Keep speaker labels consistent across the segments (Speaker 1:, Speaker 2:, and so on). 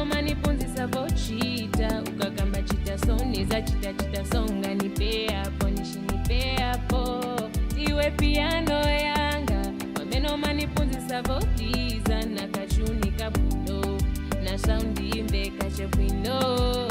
Speaker 1: Wameno manipunzisa vochita ukakamba chita soniza chita songa nipe hapo nishinipe hapo iwe piano yanga wameno manipunzisa votiza na kachuni kabundo na soundi imbe kachepwino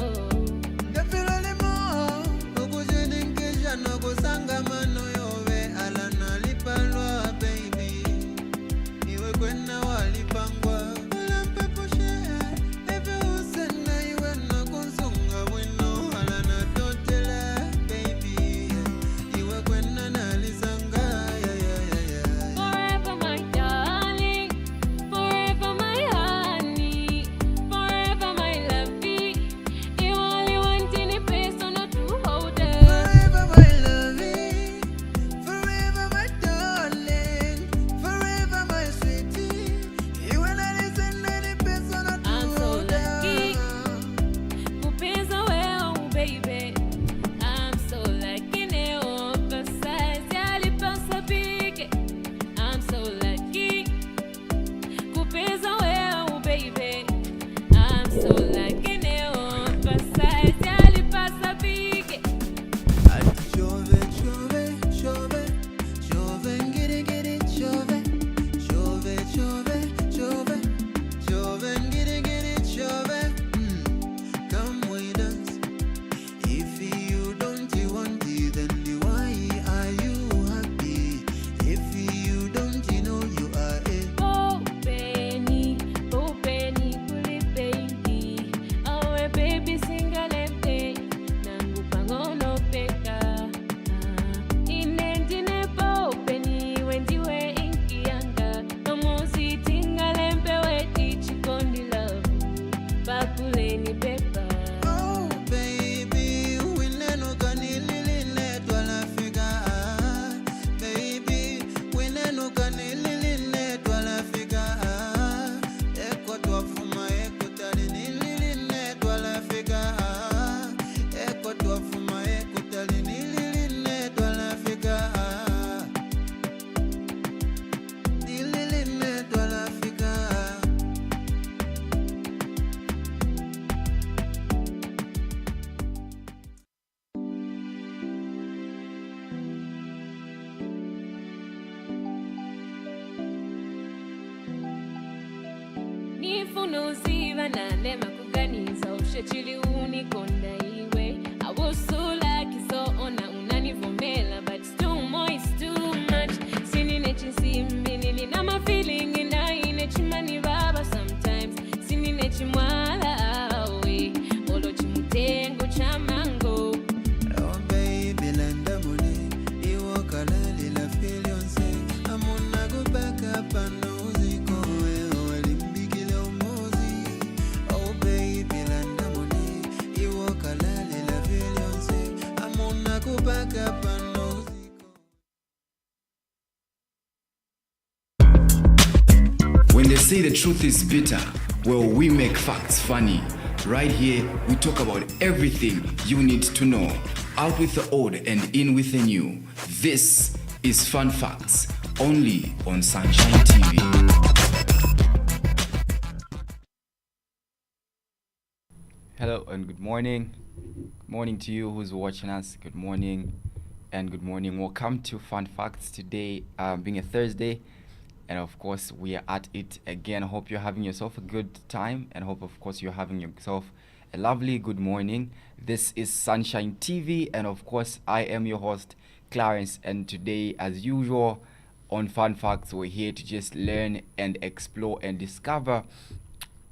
Speaker 1: Nifunuziva na nema kuganiza ushechili unikonda iwe I was so lucky so ona unanivomela but it's too much sinine chisimbi nini na ma feeling inaine chimani baba sometimes sinine chimwala awe olo chimutengo chamango
Speaker 2: oh baby landa mone iwo kalali la filionse amuna go back up and
Speaker 3: when they say the truth is bitter, well, we make facts funny. Right here, we talk about everything you need to know. Out with the old and in with the new. This is Fun Facts, only on Sunshine TV.
Speaker 4: Hello and good morning. Good morning to you who's watching us. Good morning and good morning. Welcome to Fun Facts today, being a Thursday. And of course, we are at it again. Hope you're having yourself a good time, and hope, of course, you're having yourself a lovely good morning. This is Sunshine TV, and of course, I am your host, Clarence. And today, as usual, on Fun Facts, we're here to just learn and explore and discover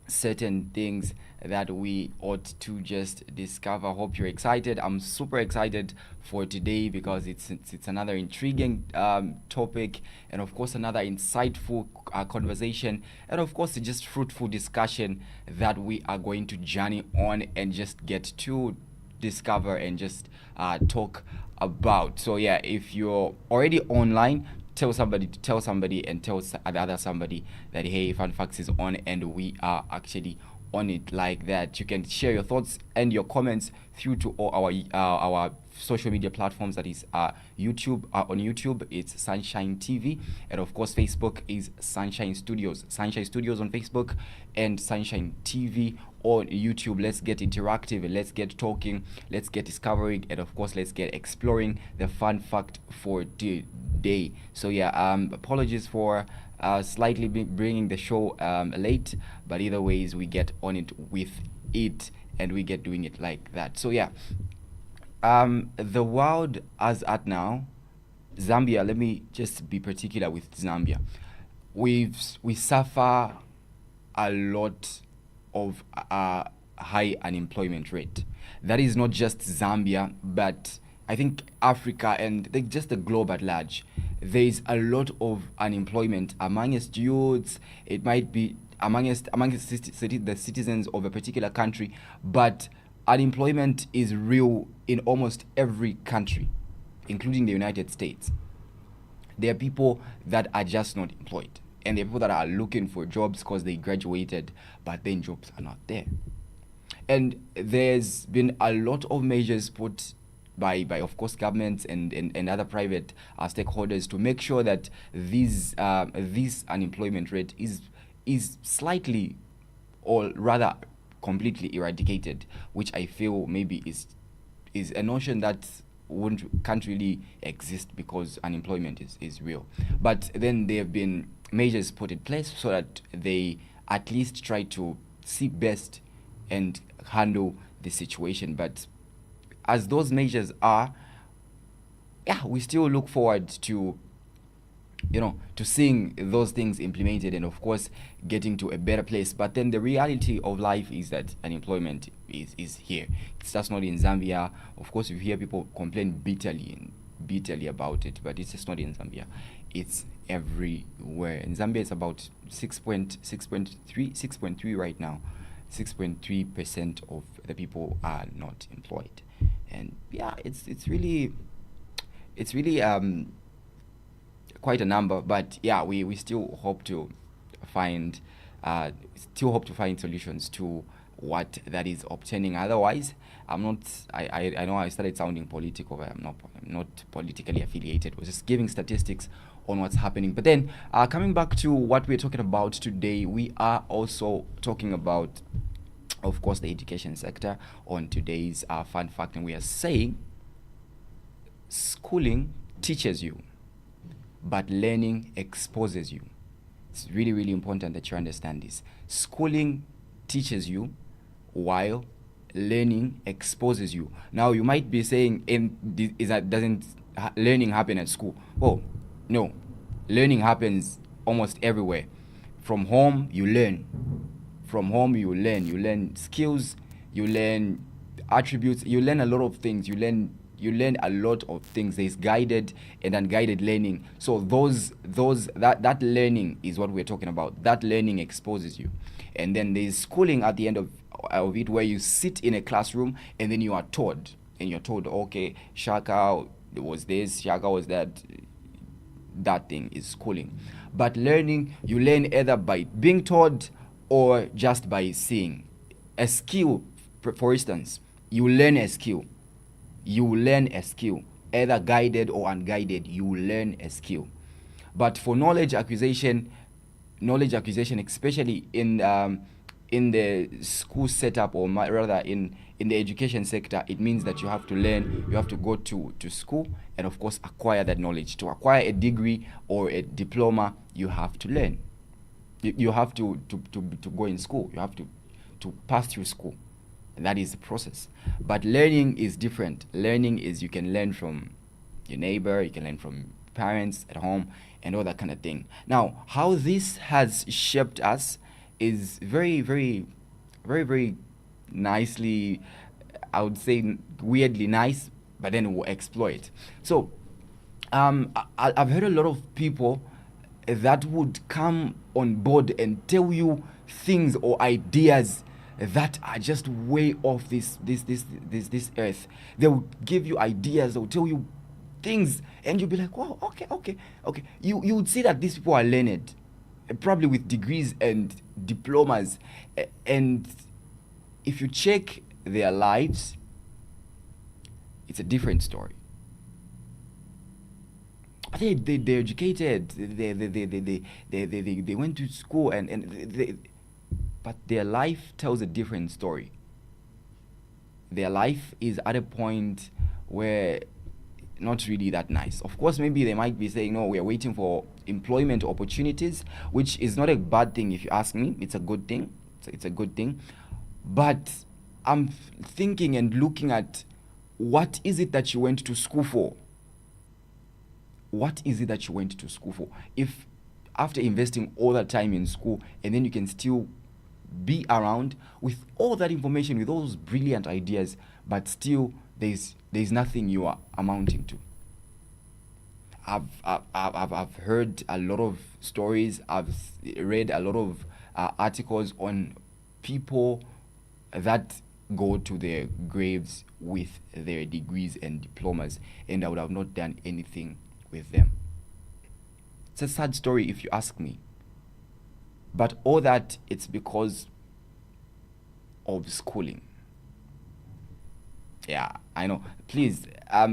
Speaker 4: certain things that we ought to just discover. Hope you're excited. I'm super excited for today because it's another intriguing topic, and of course another insightful conversation, and of course just fruitful discussion that we are going to journey on and just get to discover and just talk about. So yeah, if you're already online, tell somebody to tell somebody and tell the other somebody that hey, Fun Facts is on and we are actually on it like that. You can share your thoughts and your comments through to all our social media platforms. That is YouTube. On YouTube, it's Sunshine TV, and of course Facebook is Sunshine Studios. Sunshine Studios on Facebook and Sunshine TV on YouTube. Let's get interactive and let's get talking, let's get discovering, and of course let's get exploring the fun fact for today. So yeah, apologies for slightly bringing the show late, but either ways we get on it with it and we get doing it like that. So yeah, the world as at now, Zambia, let me just be particular with Zambia. We suffer a lot of high unemployment rate. That is not just Zambia, but I think Africa and just the globe at large. There is a lot of unemployment amongst youths. It might be amongst the citizens of a particular country, but unemployment is real in almost every country, including the United States. There are people that are just not employed, and there are people that are looking for jobs because they graduated, but then jobs are not there. And there's been a lot of measures put by of course governments and other private stakeholders to make sure that this unemployment rate is slightly, or rather completely eradicated, which I feel maybe is a notion that can't really exist because unemployment is real. But then there have been measures put in place so that they at least try to see best and handle the situation. But as those measures are, yeah, we still look forward to seeing those things implemented and of course getting to a better place. But then the reality of life is that unemployment is here. It's just not in Zambia. Of course, you hear people complain bitterly about it, but it's just not in Zambia. It's everywhere. In Zambia, it's about 6.3 right now. 6.3% of the people are not employed, and yeah, it's really quite a number. But yeah, we still hope to find solutions to what that is obtaining. Otherwise, I know I started sounding political, but I'm not politically affiliated. We're just giving statistics on what's happening. But then coming back to what we're talking about today, we are also talking about, of course, the education sector on today's fun fact, and we are saying schooling teaches you, but learning exposes you. It's really, really important that you understand this. Schooling teaches you, while learning exposes you. Now, you might be saying, doesn't learning happen at school? Oh, no. Learning happens almost everywhere. From home, you learn. From home, you learn. You learn skills. You learn attributes. You learn a lot of things. You learn a lot of things. There's guided and unguided learning. So that learning is what we're talking about. That learning exposes you. And then there's schooling at the end of it, where you sit in a classroom and then you are taught. And you're told, okay, Shaka was this, Shaka was that. That thing is schooling. But learning, you learn either by being taught or just by seeing. A skill, for instance, you learn a skill. Either guided or unguided, you learn a skill. But for knowledge acquisition, especially in the school setup, or rather in the education sector, it means that you have to learn, you have to go to school and of course acquire that knowledge. To acquire a degree or a diploma, you have to learn. You have to go in school. You have to pass through school. And that is the process. But learning is different. Learning is, you can learn from your neighbor, you can learn from parents at home, and all that kind of thing. Now, how this has shaped us is very, very, very, very nicely, I would say weirdly nice, but then we'll explore it. So I've heard a lot of people that would come on board and tell you things or ideas that are just way off this earth. They will give you ideas, they will tell you things, and you'll be like, wow, okay. You would see that these people are learned, probably with degrees and diplomas, and if you check their lives, it's a different story. They're educated, they went to school, but but their life tells a different story. Their life is at a point where not really that nice. Of course, maybe they might be saying, no, we are waiting for employment opportunities, which is not a bad thing if you ask me. It's a good thing. It's a good thing. But I'm thinking and looking at, what is it that you went to school for? What is it that you went to school for? If after investing all that time in school, and then you can still be around with all that information, with all those brilliant ideas, but still there's nothing you are amounting to. I've heard a lot of stories. I've read a lot of articles on people that go to their graves with their degrees and diplomas, and I would have not done anything with them. It's a sad story if you ask me. But all that, it's because of schooling. Yeah, I know. Please, I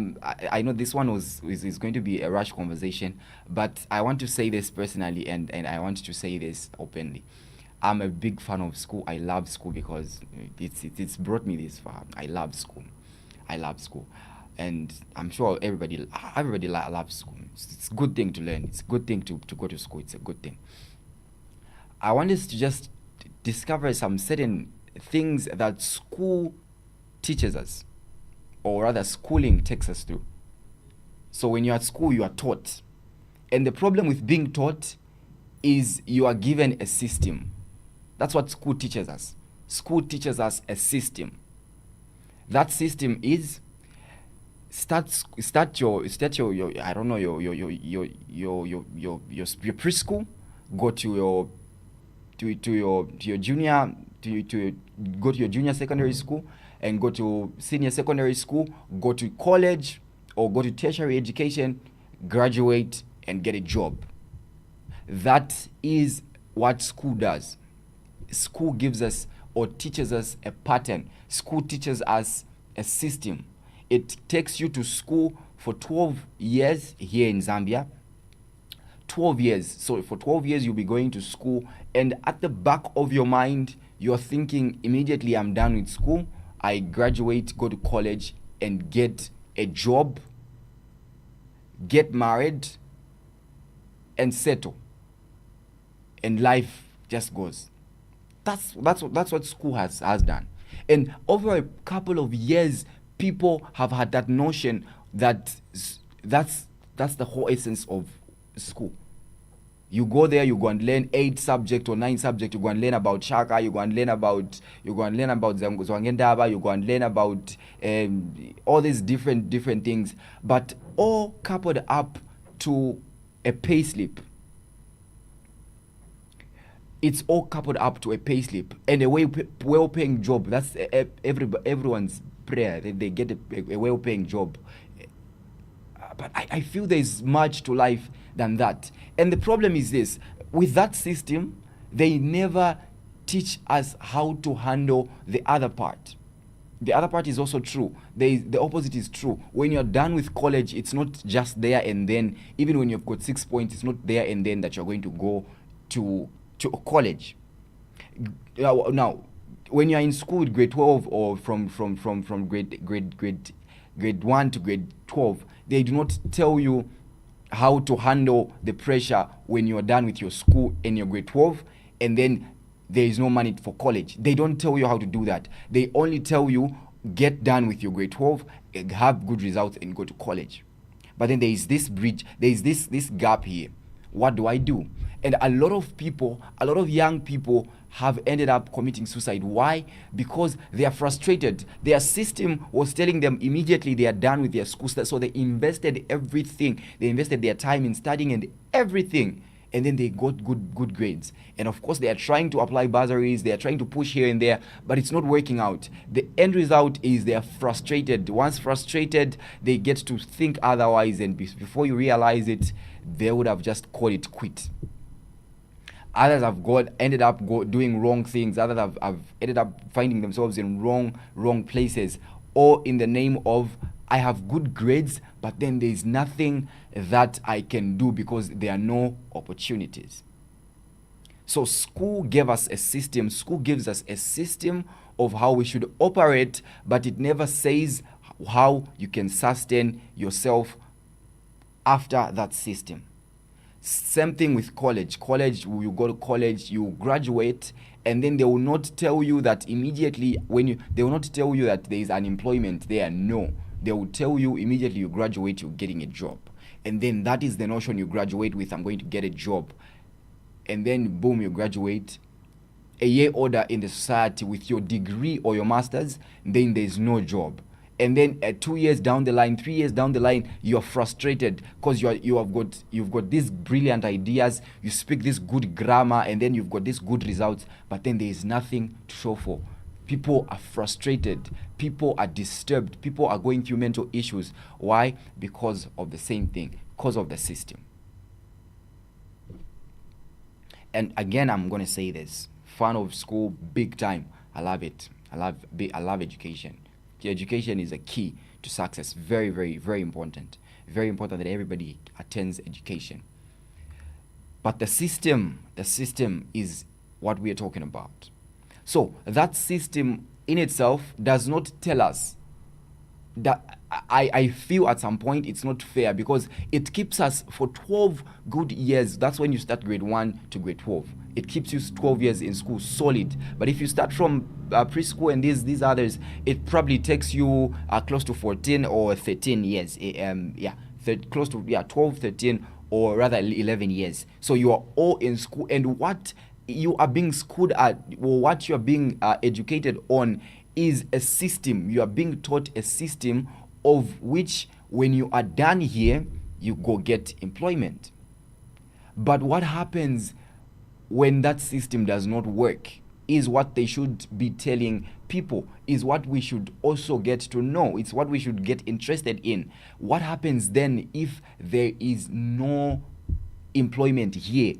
Speaker 4: know this one is going to be a rush conversation, but I want to say this personally, and I want to say this openly. I'm a big fan of school. I love school because it's brought me this far. I love school. And I'm sure everybody loves school. It's a good thing to learn. It's a good thing to go to school. It's a good thing. I want us to just discover some certain things that school teaches us, or rather schooling takes us through. So when you're at school, you are taught. And the problem with being taught is you are given a system. That's what school teaches us. School teaches us a system. That system is start your I don't know, your preschool, go to your junior, go to your junior secondary school, and go to senior secondary school, go to college, or go to tertiary education, graduate, and get a job. That is what school does. School gives us or teaches us a pattern. School teaches us a system. It takes you to school for 12 years here in Zambia. 12 years. So for 12 years, you'll be going to school, and at the back of your mind, you're thinking, immediately I'm done with school, I graduate, go to college, and get a job, get married, and settle. And life just goes. That's what school has done. And over a couple of years, people have had that notion that that's the whole essence of school. You go there, you go and learn 8 subjects or 9 subjects. You go and learn about Shaka. You go and learn about Zwangendaba. You go and learn about all these different things, but all coupled up to a payslip. It's all coupled up to a payslip and a well-paying job. That's everyone's prayer. They get a well-paying job. But I feel there's much to life than that. And the problem is this. With that system, they never teach us how to handle the other part. The other part is also true. The opposite is true. When you're done with college, it's not just there and then. Even when you've got 6 points, it's not there and then that you're going to go to college. Now, when you're in school with grade 12 or from grade 1 to grade 12, they do not tell you how to handle the pressure when you're done with your school in your grade 12 and then there is no money for college. They don't tell you how to do that. They only tell you, get done with your grade 12, have good results, and go to college. But then there is this bridge, there is this gap here. What do I do? And a lot of young people have ended up committing suicide. Why? Because they are frustrated. Their system was telling them immediately they are done with their school, so they invested everything. They invested their time in studying and everything, and then they got good grades. And of course, they are trying to apply bursaries, they are trying to push here and there, but it's not working out. The end result is they are frustrated. Once frustrated, they get to think otherwise, and before you realize it, they would have just called it quit. Others have ended up doing wrong things. Others have ended up finding themselves in wrong places, all in the name of, I have good grades, but then there is nothing that I can do because there are no opportunities. So school gave us a system. School gives us a system of how we should operate, but it never says how you can sustain yourself after that system. Same thing with college. You go to college, you graduate, and then they will not tell you that immediately they will not tell you that there is unemployment there. No, they will tell you immediately you graduate, you're getting a job. And then that is the notion you graduate with. I'm going to get a job. And then boom, you graduate. A year older in the society with your degree or your master's, then there's no job. And then 2 years down the line, 3 years down the line, you're frustrated because you've got these brilliant ideas, you speak this good grammar, and then you've got these good results, but then there is nothing to show for. People are frustrated, people are disturbed, people are going through mental issues. Why? Because of the same thing, because of the system. And again, I'm going to say this, fan of school big time. I love it. I love education. Education is a key to success. Very, very, very important. Very important that everybody attends education. But the system is what we are talking about. So that system in itself does not tell us that I feel at some point it's not fair, because it keeps us for 12 good years. That's when you start grade 1 to grade 12. It keeps you 12 years in school solid. But if you start from preschool and these others, it probably takes you close to 14 or 13 years. Close to 12, 13, or rather 11 years. So you are all in school, and what you are being schooled at, or what you are being educated on, is a system. You are being taught a system of which, when you are done here, you go get employment. But what happens when that system does not work is what they should be telling people, is what we should also get to know. It's what we should get interested in. What happens then if there is no employment here?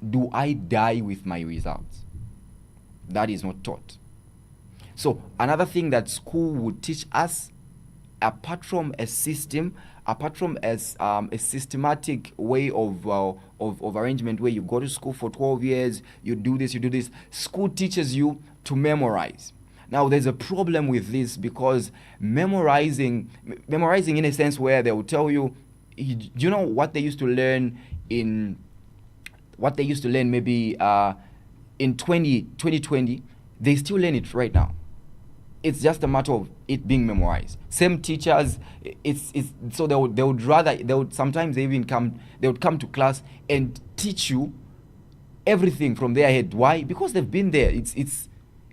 Speaker 4: Do I die with my results? That is not taught. So another thing that school would teach us, apart from a system, apart from a systematic way of arrangement where you go to school for 12 years, you do this, school teaches you to memorize. Now there's a problem with this, because memorizing in a sense where they will tell you, you know what they used to learn maybe in 2020, they still learn it right now. It's just a matter of it being memorized. Same teachers, so they would sometimes even come to class and teach you everything from their head. Why? Because they've been there.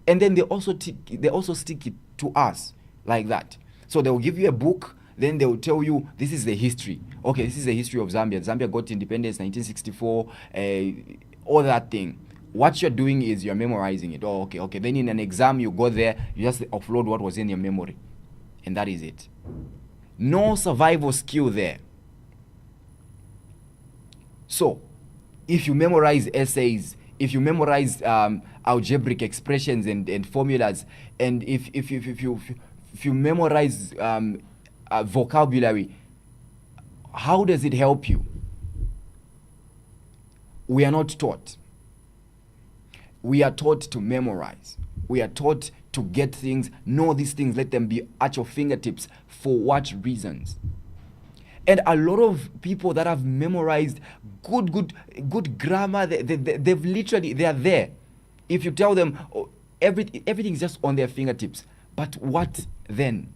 Speaker 4: And then they also stick it to us like that. So they will give you a book, then they will tell you this is the history. Okay, this is the history of Zambia. Zambia got independence 1964, all that thing. What you're doing is you're memorizing it. Oh, okay. Then in an exam, you go there, you just offload what was in your memory. And that is it. No survival skill there. So, if you memorize essays, if you memorize algebraic expressions and formulas, and if you memorize vocabulary, how does it help you? We are not taught. We are taught to memorize. We are taught to get things, know these things, let them be at your fingertips. For what reasons? And a lot of people that have memorized good grammar, they've literally, they are there. If you tell them everything's just on their fingertips, but what then?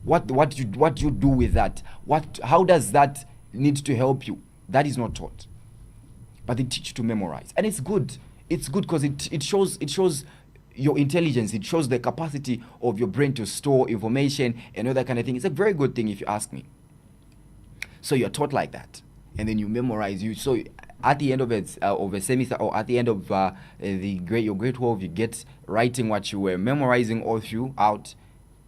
Speaker 4: What you do with that? How does that need to help you? That is not taught. But they teach you to memorize, and it's good. It's good because it shows your intelligence. It shows the capacity of your brain to store information and all that kind of thing. It's a very good thing if you ask me. So you're taught like that, and then you memorize. So at the end of a semester, or at the end of your grade 12, you get writing what you were memorizing all throughout,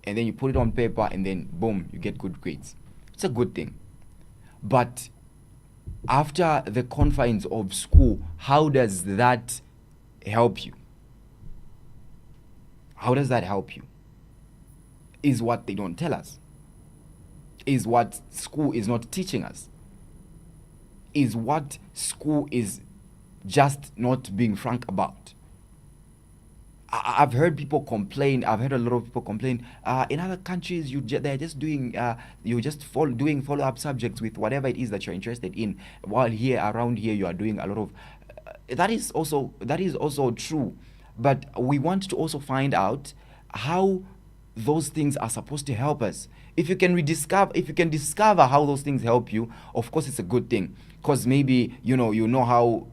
Speaker 4: and then you put it on paper, and then boom, you get good grades. It's a good thing. But after the confines of school, how does that help you? How does that help you? Is what they don't tell us. Is what school is not teaching us. Is what school is just not being frank about. I've heard people complain. I've heard a lot of people complain. In other countries, they're just doing you just doing follow-up subjects with whatever it is that you're interested in. While here, around here, you are doing a lot of. That is also true, but we want to also find out how those things are supposed to help us. If you can discover how those things help you, of course, it's a good thing. Because maybe you know how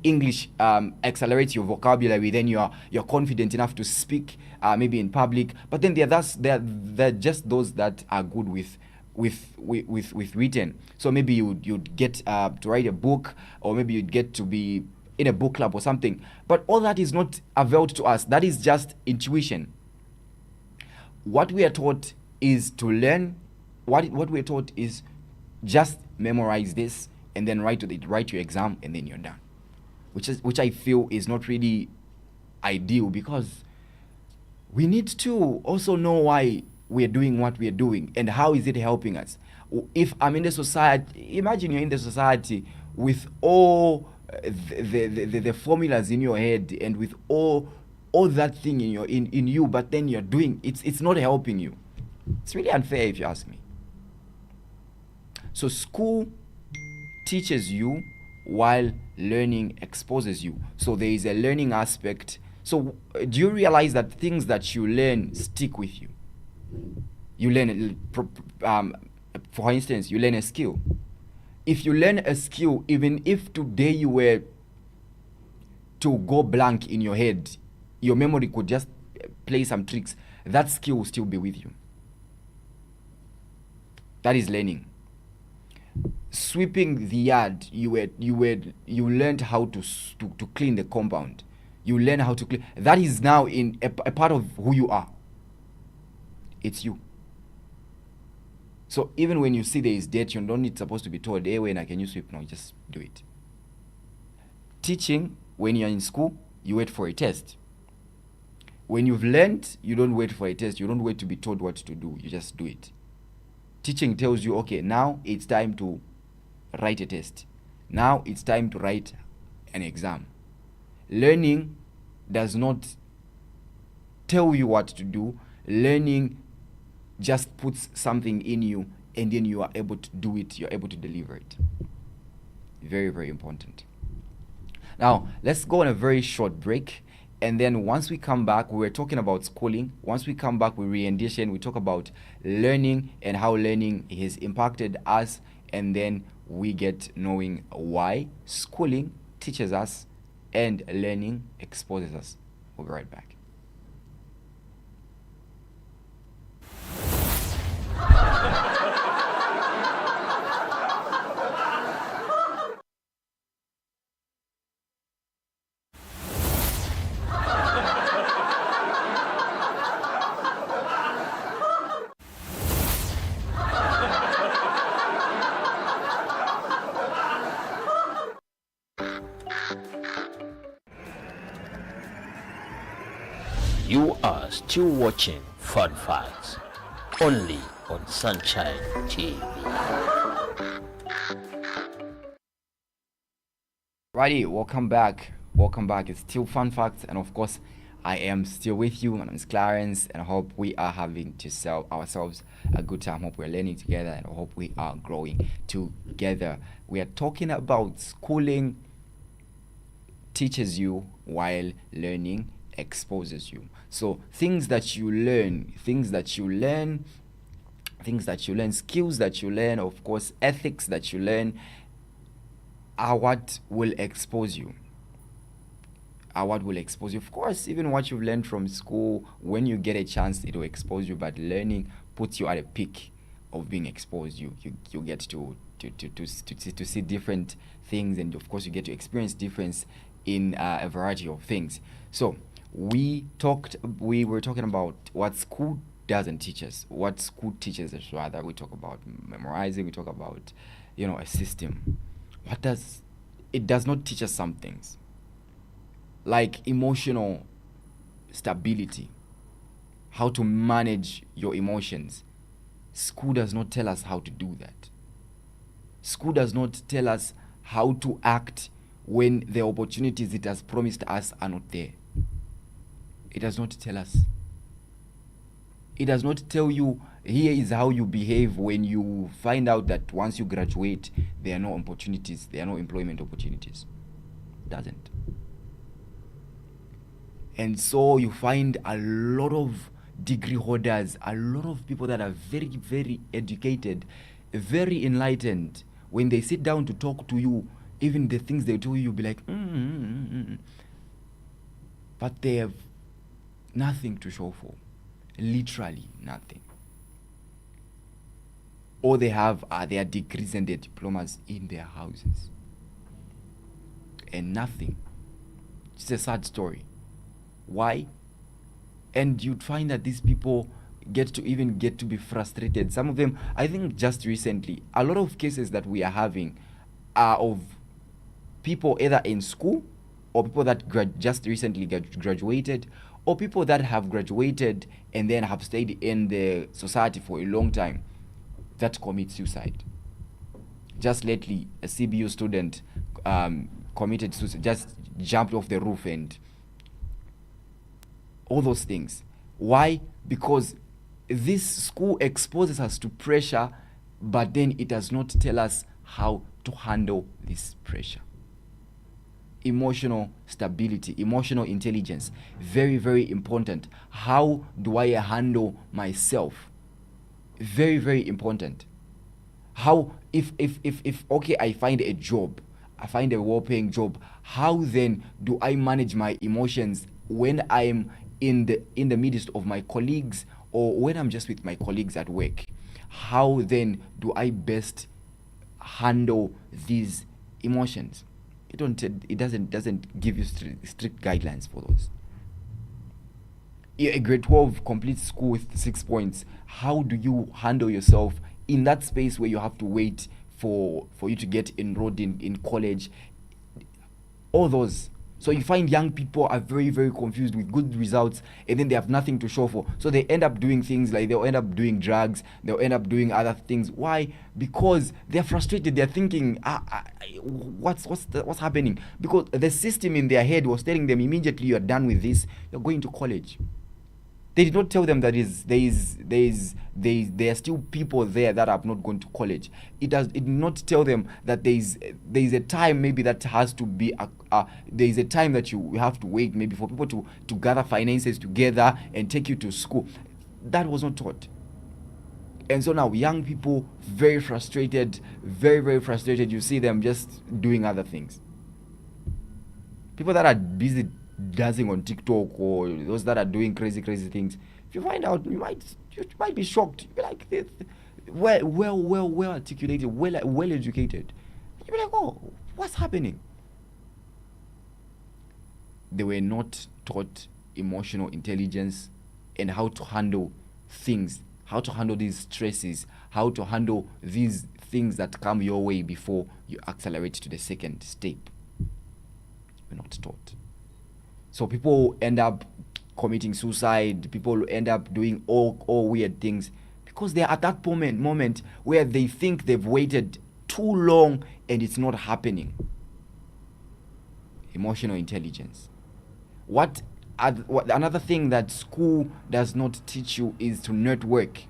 Speaker 4: English accelerates your vocabulary, then you're confident enough to speak maybe in public. But then they're just those that are good with written. So maybe you'd get to write a book, or maybe you'd get to be in a book club or something. But all that is not availed to us. That is just intuition. What we are taught is to learn. What we're taught is just memorize this and then write your exam, and then you're done. Which I feel is not really ideal, because we need to also know why we're doing what we're doing and how is it helping us. If I'm in the society, imagine you're in the society with all the formulas in your head and with all that thing in you, but then you're doing it's not helping you. It's really unfair if you ask me. So school teaches you while learning exposes you. So there is a learning aspect. So do you realize that things that you learn stick with you? You learn, for instance, you learn a skill. If you learn a skill, even if today you were to go blank in your head, your memory could just play some tricks. That skill will still be with you. That is learning. Sweeping the yard, you learned how to clean the compound. You learn how to clean. That is now in a part of who you are. It's you. So even when you see there is dirt, you don't need supposed to be told, hey, when can you sweep? No, just do it. Teaching, when you're in school, you wait for a test. When you've learned, you don't wait for a test. You don't wait to be told what to do. You just do it. Teaching tells you, okay, now it's time to write a test. Now it's time to write an exam. Learning does not tell you what to do. Learning just puts something in you, and then you are able to do it. You're able to deliver it. Very, very important. Now, let's go on a very short break. And then once we come back, we were talking about schooling. Once we come back with re-rendition, we talk about learning and how learning has impacted us. And then we get knowing why schooling teaches us and learning exposes us. We'll be right back.
Speaker 5: You are still watching Fun Facts, only on Sunshine TV.
Speaker 4: Righty, welcome back. Welcome back. It's still Fun Facts, and of course, I am still with you. My name is Clarence, and I hope we are having to sell ourselves a good time. Hope we're learning together, and I hope we are growing together. We are talking about schooling teaches you while learning exposes you. So things that you learn, skills that you learn, of course, ethics that you learn are what will expose you. Of course, even what you've learned from school, when you get a chance, it will expose you. But learning puts you at a peak of being exposed. You get to see different things, and of course, you get to experience difference in a variety of things. So we were talking about what school doesn't teach us, what school teaches us rather. We talk about memorizing, we talk about a system. It does not teach us some things like emotional stability, how to manage your emotions. School does not tell us how to do that. School does not tell us how to act when the opportunities it has promised us are not there. It does not tell us. It does not tell you, here is how you behave when you find out that once you graduate, there are no opportunities, there are no employment opportunities. It doesn't. And so you find a lot of degree holders, a lot of people that are very, very educated, very enlightened. When they sit down to talk to you, even the things they tell you, you'll be like, But they have nothing to show for. Literally nothing. All they have are their degrees and their diplomas in their houses. And nothing. It's a sad story. Why? And you'd find that these people get to be frustrated. Some of them, I think just recently, a lot of cases that we are having are of people either in school or people that just recently graduated, or people that have graduated and then have stayed in the society for a long time that commit suicide. Just lately, a CBU student committed suicide, just jumped off the roof and all those things. Why? Because this school exposes us to pressure, but then it does not tell us how to handle this pressure. Emotional stability, emotional intelligence, very, very important. How do I handle myself? Very, very important. How, if okay, I find a job, I find a well-paying job, how then do I manage my emotions when I'm in the midst of my colleagues, or when I'm just with my colleagues at work? How then do I best handle these emotions? It doesn't give you strict guidelines for those. A grade 12 complete school with 6 points. How do you handle yourself in that space where you have to wait for you to get enrolled in college? All those. So you find young people are very, very confused with good results, and then they have nothing to show for. So they end up doing things like they'll end up doing drugs, they'll end up doing other things. Why? Because they're frustrated. They're thinking, what's happening? Because the system in their head was telling them immediately you are done with this, you're going to college. They did not tell them that there are still people there that have not gone to college. It did not tell them that there is a time maybe that has to be there is a time that you have to wait maybe for people to gather finances together and take you to school. That was not taught. And so now young people, very frustrated, very, very frustrated. You see them just doing other things. People that are busy dancing on TikTok, or those that are doing crazy things, if you find out, you might be shocked. You're like, well articulated, well educated. You're like, oh, what's happening? They were not taught emotional intelligence and how to handle things, how to handle these stresses, how to handle these things that come your way before you accelerate to the second step. We're not taught. So people end up committing suicide. People end up doing all weird things because they're at that moment where they think they've waited too long and it's not happening. Emotional intelligence. What another thing that school does not teach you is to network.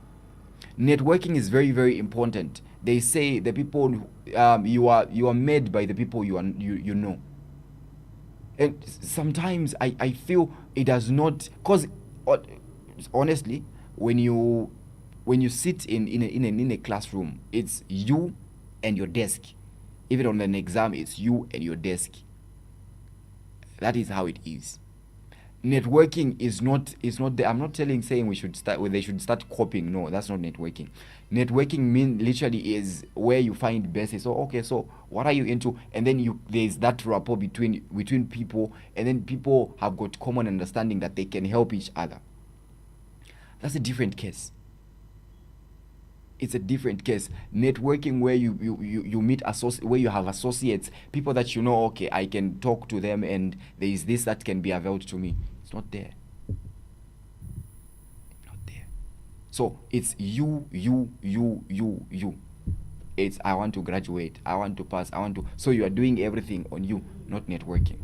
Speaker 4: Networking is very, very important. They say the people you are made by the people you know. And sometimes I feel it does not, because honestly, when you sit in a classroom, it's you and your desk. Even on an exam, it's you and your desk. That is how it is. Networking is not I'm not saying they should start copying. No, that's not networking. Networking literally is where you find best. So okay, so what are you into? And then there's that rapport between people, and then people have got common understanding that they can help each other. That's a different case. It's a different case. Networking where you meet where you have associates, people that you know, okay, I can talk to them and there is this that can be availed to me. It's not there. Not there. So it's you. It's I want to graduate, I want to pass, so you are doing everything on you, not networking.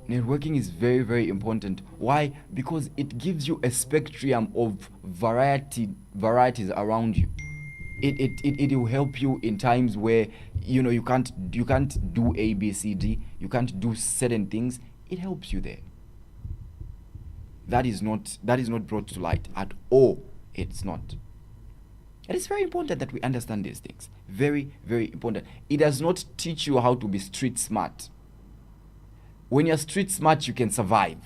Speaker 4: Networking is very, very important. Why? Because it gives you a spectrum of varieties around you. It will help you in times where you can't do A, B, C, D, you can't do certain things. It helps you there. That is not brought to light at all. It's not. It is very important that we understand these things. Very, very important. It does not teach you how to be street smart. When you're street smart, you can survive.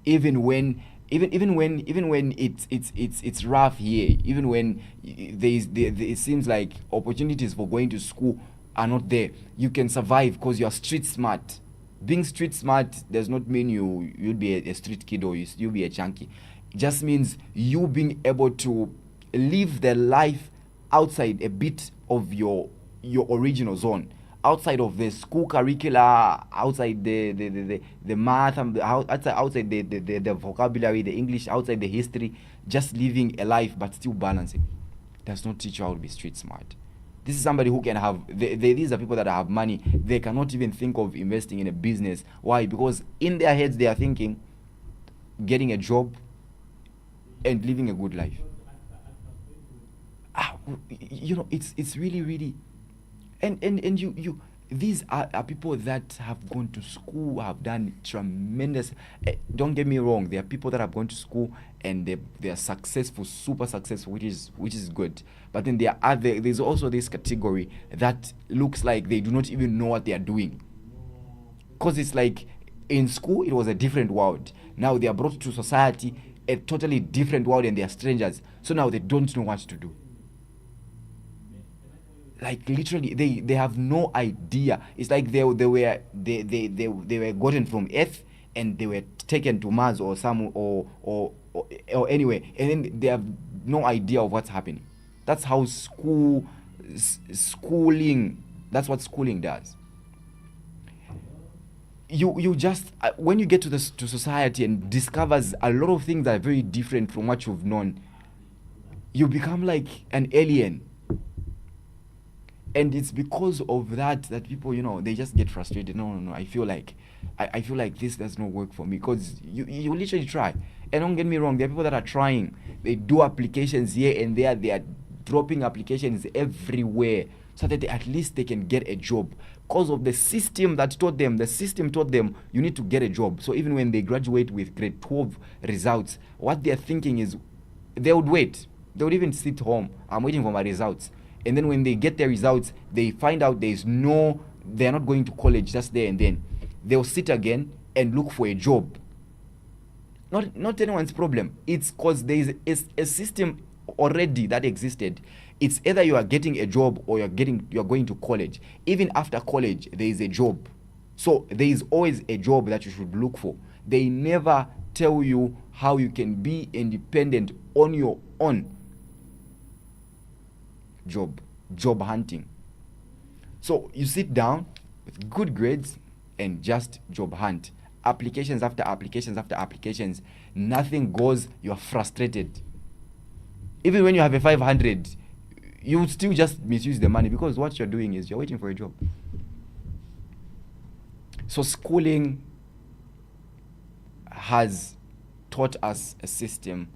Speaker 4: Even when it's rough here, even when it seems like opportunities for going to school are not there, you can survive because you are street smart. Being street smart does not mean you'll be a street kid or you'll be a junkie. It just means you being able to live the life outside a bit of your original zone, outside of the school curricula, outside the math, outside the vocabulary, the English, outside the history, just living a life but still balancing. Does not teach you how to be street smart. This is somebody who can have, these are people that have money. They cannot even think of investing in a business. Why? Because in their heads they are thinking getting a job and living a good life. It's really, really, and you these are people that have gone to school, have done tremendous. Don't get me wrong, there are people that have gone to school and they are successful, super successful, which is good. But then there's also this category that looks like they do not even know what they are doing, because it's like in school it was a different world. Now they are brought to society, a totally different world, and they are strangers. So now they don't know what to do. Like literally, they have no idea. It's like they were gotten from Earth and they were taken to Mars or some or anywhere, and then they have no idea of what's happening. That's how schooling. That's what schooling does. You just when you get to society and discovers a lot of things that are very different from what you've known, you become like an alien. And it's because of that people, they just get frustrated. No, I feel like this does not work for me, because you literally try. And don't get me wrong, there are people that are trying. They do applications here and there. They are dropping applications everywhere so that at least they can get a job, because of the system that taught them. The system taught them you need to get a job. So even when they graduate with grade 12 results, what they're thinking is they would wait. They would even sit home. I'm waiting for my results. And then when they get their results, they find out they're not going to college just there and then. They'll sit again and look for a job. Not anyone's problem. It's because there is a system already that existed. It's either you are getting a job or you're going to college. Even after college, there is a job. So there is always a job that you should look for. They never tell you how you can be independent on your own. Job hunting. So you sit down with good grades and just job hunt. Applications after applications after applications. Nothing goes. You are frustrated. Even when you have a 500, you still just misuse the money, because what you're doing is you're waiting for a job. So schooling has taught us a system.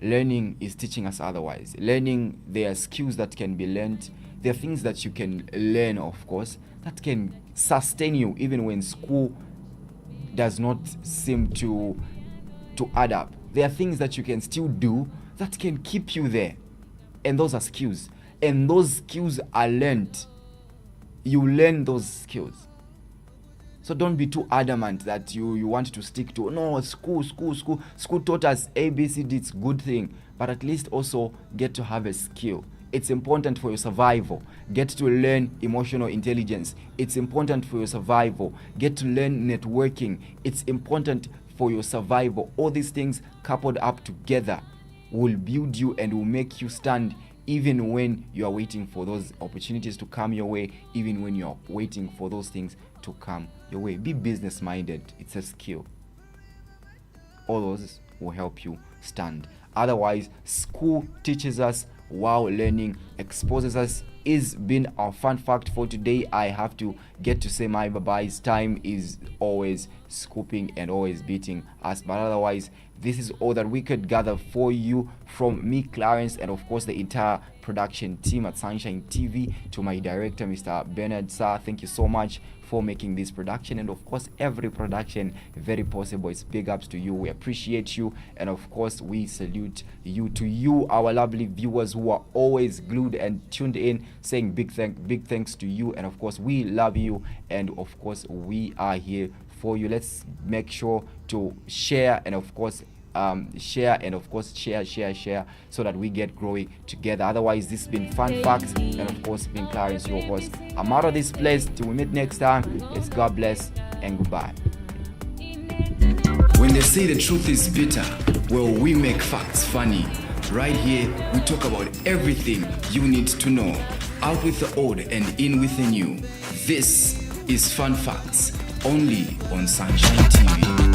Speaker 4: Learning is teaching us otherwise. Learning, there are skills that can be learned. There are things that you can learn, of course, that can sustain you even when school does not seem to add up. There are things that you can still do that can keep you there. And those are skills. And those skills are learned. You learn those skills. So don't be too adamant that you want to stick to, no, school taught us A, B, C, D, it's a good thing. But at least also get to have a skill. It's important for your survival. Get to learn emotional intelligence. It's important for your survival. Get to learn networking. It's important for your survival. All these things coupled up together will build you and will make you stand, even when you are waiting for those opportunities to come your way, even when you are waiting for those things to come your way. Be business minded. It's a skill. All those will help you stand. Otherwise, school teaches us while learning, exposes us, is been our fun fact for today. I have to get to say my bye-byes. Time is always scooping and always beating us, but otherwise this is all that we could gather for you from me, Clarence, and of course the entire production team at Sunshine TV. To my director, Mr. Bernard Sir, thank you so much for making this production, and of course every production very possible. It's big ups to you. We appreciate you, and of course we salute you. To you, our lovely viewers who are always glued and tuned in, saying big thanks to you, and of course we love you, and of course we are here for you. Let's make sure to share, and of course share so that we get growing together. Otherwise, this has been Fun Facts, and of course been Clarence, your host. I'm out of this place. Till we meet next time, it's God bless and goodbye.
Speaker 3: When they say the truth is bitter, well, we make facts funny. Right here, we talk about everything you need to know. Out with the old and in with the new. This is Fun Facts, only on Sunshine TV.